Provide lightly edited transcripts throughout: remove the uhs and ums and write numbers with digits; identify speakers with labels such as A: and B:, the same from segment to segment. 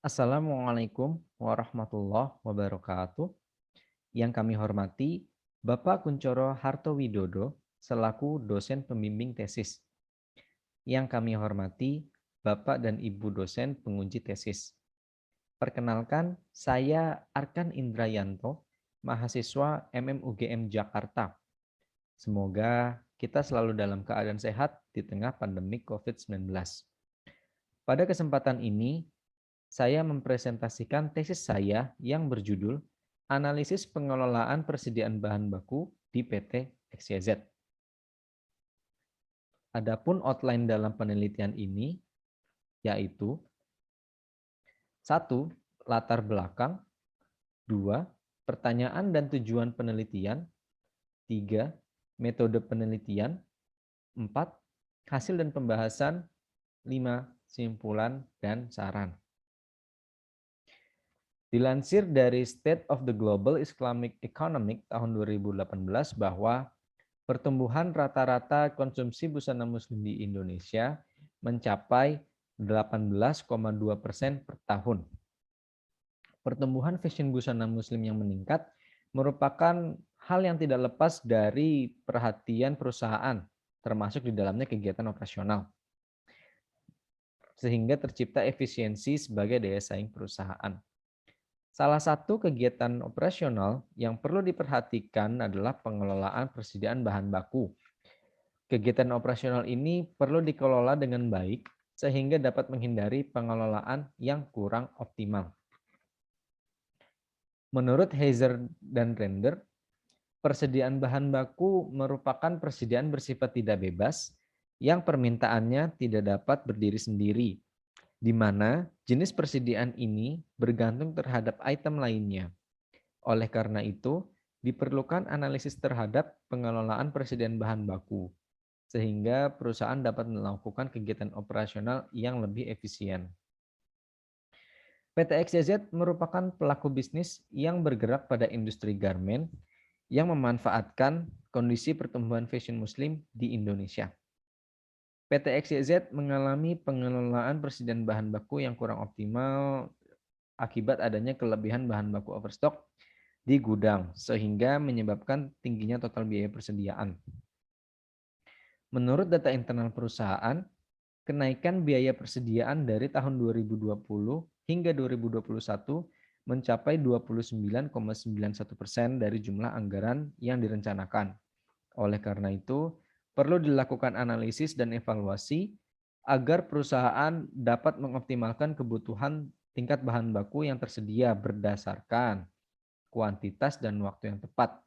A: Assalamualaikum warahmatullahi wabarakatuh. Yang kami hormati Bapak Kuncoro Hartowidodo selaku dosen pembimbing tesis. Yang kami hormati Bapak dan Ibu dosen penguji tesis. Perkenalkan, saya Arkan Indrayanto, mahasiswa MMUGM Jakarta. Semoga kita selalu dalam keadaan sehat di tengah pandemi COVID-19. Pada kesempatan ini, saya mempresentasikan tesis saya yang berjudul Analisis Pengelolaan Persediaan Bahan Baku di PT XYZ. Adapun outline dalam penelitian ini yaitu 1. Latar belakang, 2. Pertanyaan dan tujuan penelitian, 3. Metode penelitian, 4. Hasil dan pembahasan, 5. Simpulan dan saran. Dilansir dari State of the Global Islamic Economic tahun 2018 bahwa pertumbuhan rata-rata konsumsi busana muslim di Indonesia mencapai 18,2% per tahun. Pertumbuhan fashion busana muslim yang meningkat merupakan hal yang tidak lepas dari perhatian perusahaan, termasuk di dalamnya kegiatan operasional, sehingga tercipta efisiensi sebagai daya saing perusahaan. Salah satu kegiatan operasional yang perlu diperhatikan adalah pengelolaan persediaan bahan baku. Kegiatan operasional ini perlu dikelola dengan baik sehingga dapat menghindari pengelolaan yang kurang optimal. Menurut Heiser dan Render, persediaan bahan baku merupakan persediaan bersifat tidak bebas yang permintaannya tidak dapat berdiri sendiri, di mana jenis persediaan ini bergantung terhadap item lainnya. Oleh karena itu, diperlukan analisis terhadap pengelolaan persediaan bahan baku, sehingga perusahaan dapat melakukan kegiatan operasional yang lebih efisien. PT XYZ merupakan pelaku bisnis yang bergerak pada industri garmen yang memanfaatkan kondisi pertumbuhan fashion muslim di Indonesia. PT XYZ mengalami pengelolaan persediaan bahan baku yang kurang optimal akibat adanya kelebihan bahan baku overstock di gudang, sehingga menyebabkan tingginya total biaya persediaan. Menurut data internal perusahaan, kenaikan biaya persediaan dari tahun 2020 hingga 2021 mencapai 29,91% dari jumlah anggaran yang direncanakan. Oleh karena itu, perlu dilakukan analisis dan evaluasi agar perusahaan dapat mengoptimalkan kebutuhan tingkat bahan baku yang tersedia berdasarkan kuantitas dan waktu yang tepat,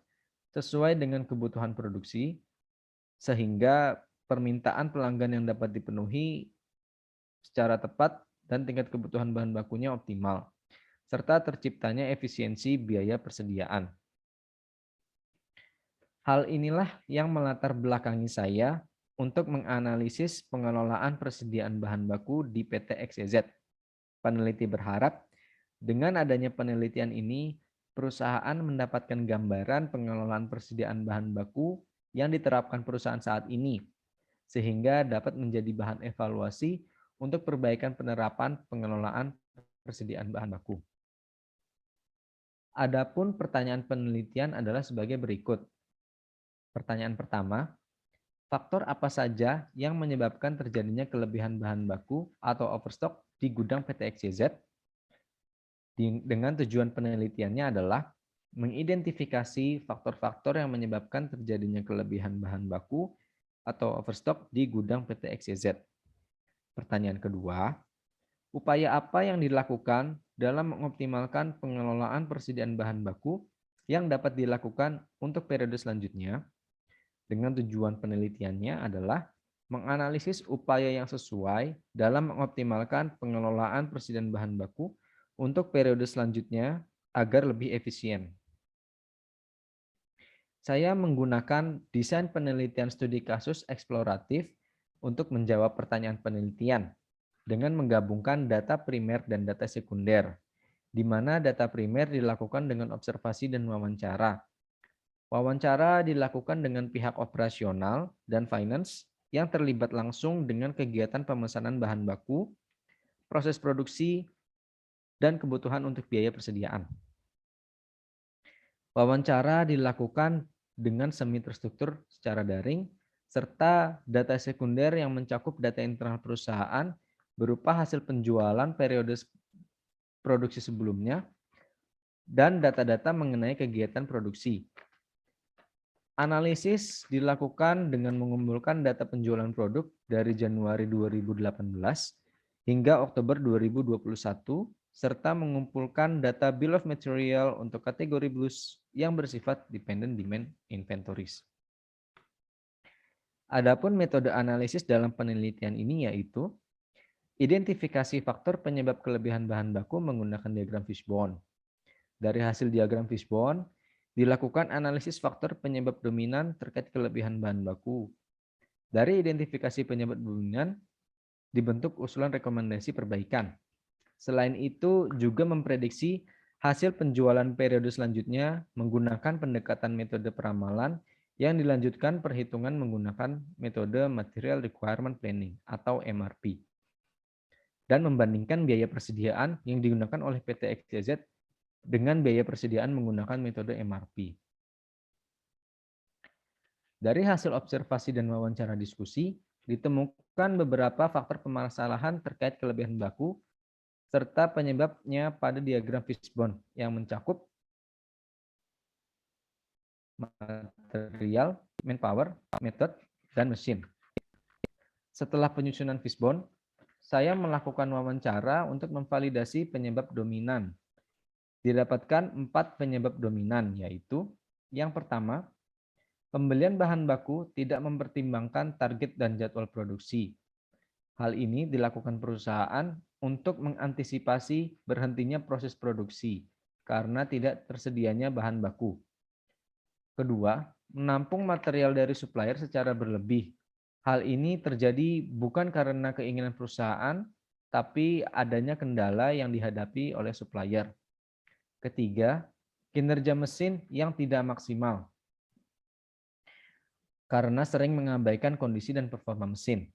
A: sesuai dengan kebutuhan produksi, sehingga permintaan pelanggan yang dapat dipenuhi secara tepat dan tingkat kebutuhan bahan bakunya optimal, serta terciptanya efisiensi biaya persediaan. Hal inilah yang melatar belakangi saya untuk menganalisis pengelolaan persediaan bahan baku di PT XYZ. Peneliti berharap dengan adanya penelitian ini, perusahaan mendapatkan gambaran pengelolaan persediaan bahan baku yang diterapkan perusahaan saat ini, sehingga dapat menjadi bahan evaluasi untuk perbaikan penerapan pengelolaan persediaan bahan baku. Adapun pertanyaan penelitian adalah sebagai berikut. Pertanyaan pertama, faktor apa saja yang menyebabkan terjadinya kelebihan bahan baku atau overstock di gudang PT XYZ? Dengan tujuan penelitiannya adalah mengidentifikasi faktor-faktor yang menyebabkan terjadinya kelebihan bahan baku atau overstock di gudang PT XYZ. Pertanyaan kedua, upaya apa yang dilakukan dalam mengoptimalkan pengelolaan persediaan bahan baku yang dapat dilakukan untuk periode selanjutnya? Dengan tujuan penelitiannya adalah menganalisis upaya yang sesuai dalam mengoptimalkan pengelolaan persediaan bahan baku untuk periode selanjutnya agar lebih efisien. Saya menggunakan desain penelitian studi kasus eksploratif untuk menjawab pertanyaan penelitian dengan menggabungkan data primer dan data sekunder, di mana data primer dilakukan dengan observasi dan wawancara. Wawancara dilakukan dengan pihak operasional dan finance yang terlibat langsung dengan kegiatan pemesanan bahan baku, proses produksi, dan kebutuhan untuk biaya persediaan. Wawancara dilakukan dengan semi terstruktur secara daring, serta data sekunder yang mencakup data internal perusahaan berupa hasil penjualan periode produksi sebelumnya dan data-data mengenai kegiatan produksi. Analisis dilakukan dengan mengumpulkan data penjualan produk dari Januari 2018 hingga Oktober 2021, serta mengumpulkan data Bill of Material untuk kategori blues yang bersifat Dependent Demand Inventories. Adapun metode analisis dalam penelitian ini yaitu identifikasi faktor penyebab kelebihan bahan baku menggunakan diagram fishbone. Dari hasil diagram fishbone, dilakukan analisis faktor penyebab dominan terkait kelebihan bahan baku. Dari identifikasi penyebab dominan, dibentuk usulan rekomendasi perbaikan. Selain itu, juga memprediksi hasil penjualan periode selanjutnya menggunakan pendekatan metode peramalan yang dilanjutkan perhitungan menggunakan metode Material Requirement Planning atau MRP. Dan membandingkan biaya persediaan yang digunakan oleh PT XYZ dengan biaya persediaan menggunakan metode MRP. Dari hasil observasi dan wawancara diskusi, ditemukan beberapa faktor permasalahan terkait kelebihan baku serta penyebabnya pada diagram fishbone yang mencakup material, manpower, method, dan mesin. Setelah penyusunan fishbone, saya melakukan wawancara untuk memvalidasi penyebab dominan. Didapatkan 4 penyebab dominan, yaitu yang pertama, pembelian bahan baku tidak mempertimbangkan target dan jadwal produksi. Hal ini dilakukan perusahaan untuk mengantisipasi berhentinya proses produksi karena tidak tersedianya bahan baku. Kedua, menampung material dari supplier secara berlebih. Hal ini terjadi bukan karena keinginan perusahaan, tapi adanya kendala yang dihadapi oleh supplier. Ketiga, kinerja mesin yang tidak maksimal karena sering mengabaikan kondisi dan performa mesin.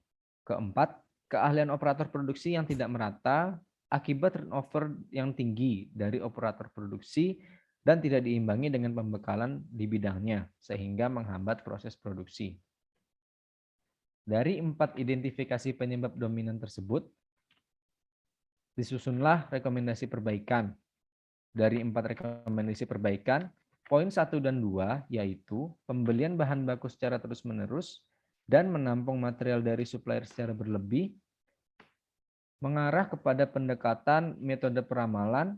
A: Keempat, keahlian operator produksi yang tidak merata akibat turnover yang tinggi dari operator produksi dan tidak diimbangi dengan pembekalan di bidangnya, sehingga menghambat proses produksi. Dari 4 identifikasi penyebab dominan tersebut, disusunlah rekomendasi perbaikan. Dari 4 rekomendasi perbaikan, poin 1 dan 2 yaitu pembelian bahan baku secara terus-menerus dan menampung material dari supplier secara berlebih, mengarah kepada pendekatan metode peramalan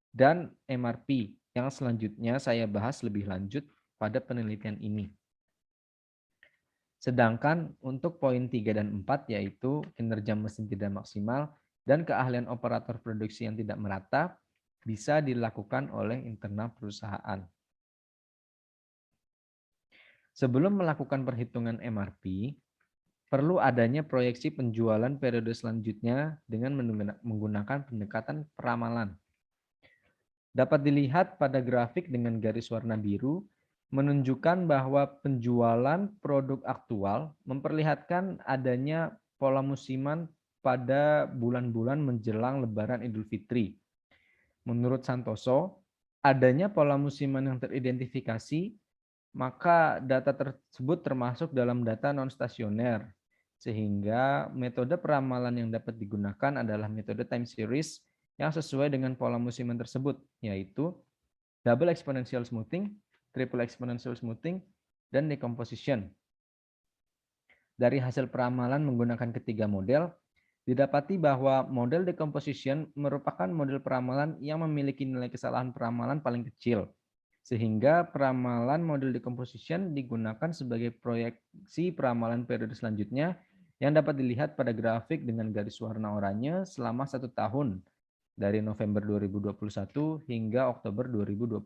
A: dan MRP yang selanjutnya saya bahas lebih lanjut pada penelitian ini. Sedangkan untuk poin 3 dan 4 yaitu kinerja mesin tidak maksimal dan keahlian operator produksi yang tidak merata bisa dilakukan oleh internal perusahaan. Sebelum melakukan perhitungan MRP, perlu adanya proyeksi penjualan periode selanjutnya dengan menggunakan pendekatan peramalan. Dapat dilihat pada grafik dengan garis warna biru, menunjukkan bahwa penjualan produk aktual memperlihatkan adanya pola musiman pada bulan-bulan menjelang Lebaran Idul Fitri. Menurut Santoso, adanya pola musiman yang teridentifikasi, maka data tersebut termasuk dalam data non-stasioner, sehingga metode peramalan yang dapat digunakan adalah metode time series yang sesuai dengan pola musiman tersebut, yaitu double exponential smoothing, triple exponential smoothing, dan decomposition. Dari hasil peramalan menggunakan ketiga model, didapati bahwa model decomposition merupakan model peramalan yang memiliki nilai kesalahan peramalan paling kecil, sehingga peramalan model decomposition digunakan sebagai proyeksi peramalan periode selanjutnya yang dapat dilihat pada grafik dengan garis warna oranye selama 1 tahun dari November 2021 hingga Oktober 2022.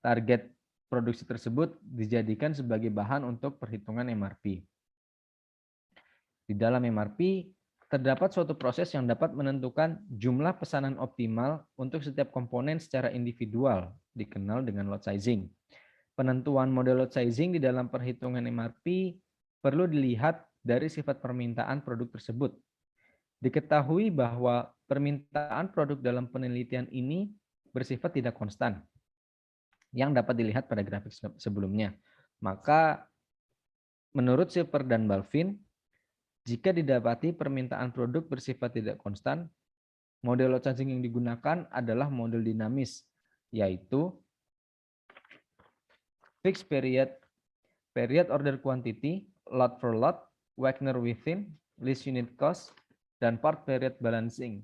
A: Target produksi tersebut dijadikan sebagai bahan untuk perhitungan MRP. Di dalam MRP, terdapat suatu proses yang dapat menentukan jumlah pesanan optimal untuk setiap komponen secara individual, dikenal dengan lot sizing. Penentuan model lot sizing di dalam perhitungan MRP perlu dilihat dari sifat permintaan produk tersebut. Diketahui bahwa permintaan produk dalam penelitian ini bersifat tidak konstan, yang dapat dilihat pada grafik sebelumnya. Maka menurut Silver dan Balvin, jika didapati permintaan produk bersifat tidak konstan, model load charging yang digunakan adalah model dinamis, yaitu fixed period, period order quantity, lot for lot, Wagner-Within, least unit cost, dan part period balancing.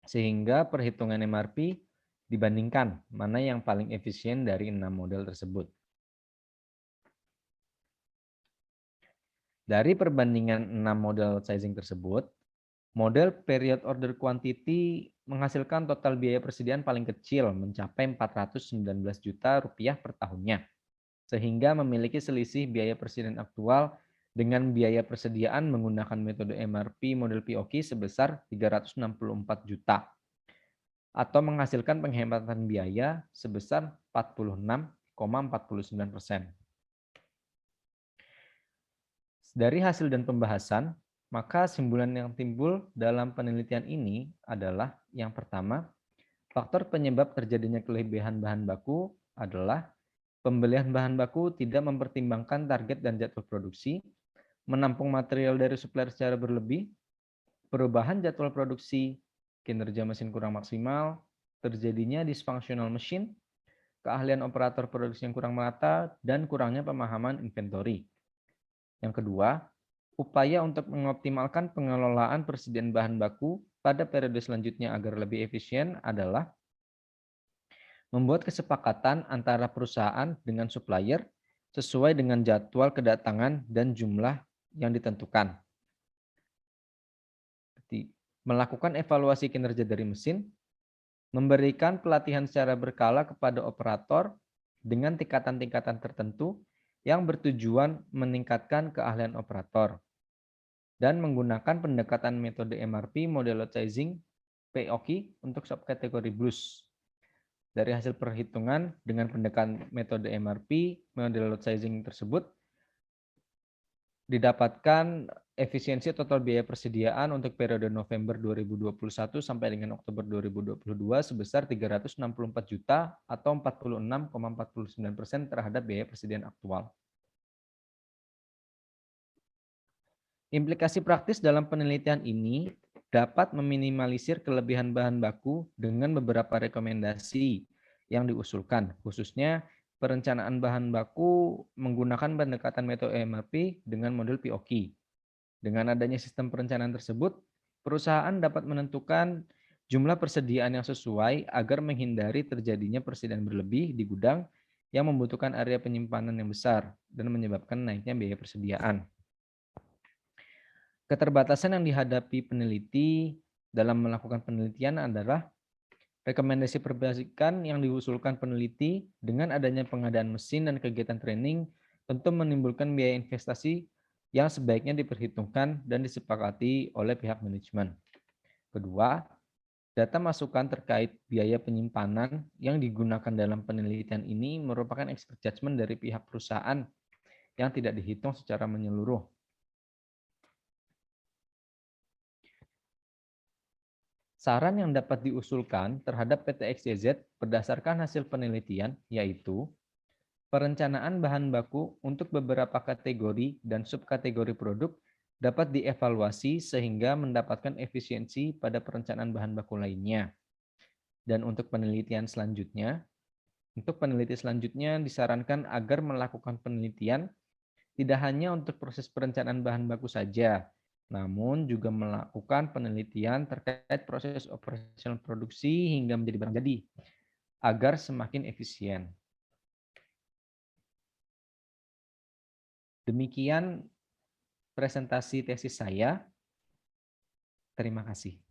A: Sehingga perhitungan MRP dibandingkan mana yang paling efisien dari 6 model tersebut. Dari perbandingan 6 model sizing tersebut, model period order quantity menghasilkan total biaya persediaan paling kecil mencapai 419 juta rupiah per tahunnya, sehingga memiliki selisih biaya persediaan aktual dengan biaya persediaan menggunakan metode MRP model POQ sebesar 364 juta, atau menghasilkan penghematan biaya sebesar 46,49%. Dari hasil dan pembahasan, maka kesimpulan yang timbul dalam penelitian ini adalah yang pertama, faktor penyebab terjadinya kelebihan bahan baku adalah pembelian bahan baku tidak mempertimbangkan target dan jadwal produksi, menampung material dari supplier secara berlebih, perubahan jadwal produksi, kinerja mesin kurang maksimal, terjadinya dysfunctional mesin, keahlian operator produksi yang kurang merata, dan kurangnya pemahaman inventory. Yang kedua, upaya untuk mengoptimalkan pengelolaan persediaan bahan baku pada periode selanjutnya agar lebih efisien adalah membuat kesepakatan antara perusahaan dengan supplier sesuai dengan jadwal kedatangan dan jumlah yang ditentukan. Melakukan evaluasi kinerja dari mesin, memberikan pelatihan secara berkala kepada operator dengan tingkatan-tingkatan tertentu yang bertujuan meningkatkan keahlian operator, dan menggunakan pendekatan metode MRP model load sizing POQ untuk subkategori blues. Dari hasil perhitungan dengan pendekatan metode MRP model load sizing tersebut didapatkan efisiensi total biaya persediaan untuk periode November 2021 sampai dengan Oktober 2022 sebesar 364 juta atau 46,49% terhadap biaya persediaan aktual. Implikasi praktis dalam penelitian ini dapat meminimalisir kelebihan bahan baku dengan beberapa rekomendasi yang diusulkan, khususnya perencanaan bahan baku menggunakan pendekatan metode MRP dengan model POQ. Dengan adanya sistem perencanaan tersebut, perusahaan dapat menentukan jumlah persediaan yang sesuai agar menghindari terjadinya persediaan berlebih di gudang yang membutuhkan area penyimpanan yang besar dan menyebabkan naiknya biaya persediaan. Keterbatasan yang dihadapi peneliti dalam melakukan penelitian adalah rekomendasi perbaikan yang diusulkan peneliti dengan adanya pengadaan mesin dan kegiatan training tentu menimbulkan biaya investasi yang sebaiknya diperhitungkan dan disepakati oleh pihak manajemen. Kedua, data masukan terkait biaya penyimpanan yang digunakan dalam penelitian ini merupakan expert judgment dari pihak perusahaan yang tidak dihitung secara menyeluruh. Saran yang dapat diusulkan terhadap PT XYZ berdasarkan hasil penelitian yaitu perencanaan bahan baku untuk beberapa kategori dan subkategori produk dapat dievaluasi sehingga mendapatkan efisiensi pada perencanaan bahan baku lainnya. Dan untuk peneliti selanjutnya disarankan agar melakukan penelitian tidak hanya untuk proses perencanaan bahan baku saja, namun juga melakukan penelitian terkait proses operasional produksi hingga menjadi barang jadi, agar semakin efisien. Demikian presentasi tesis saya. Terima kasih.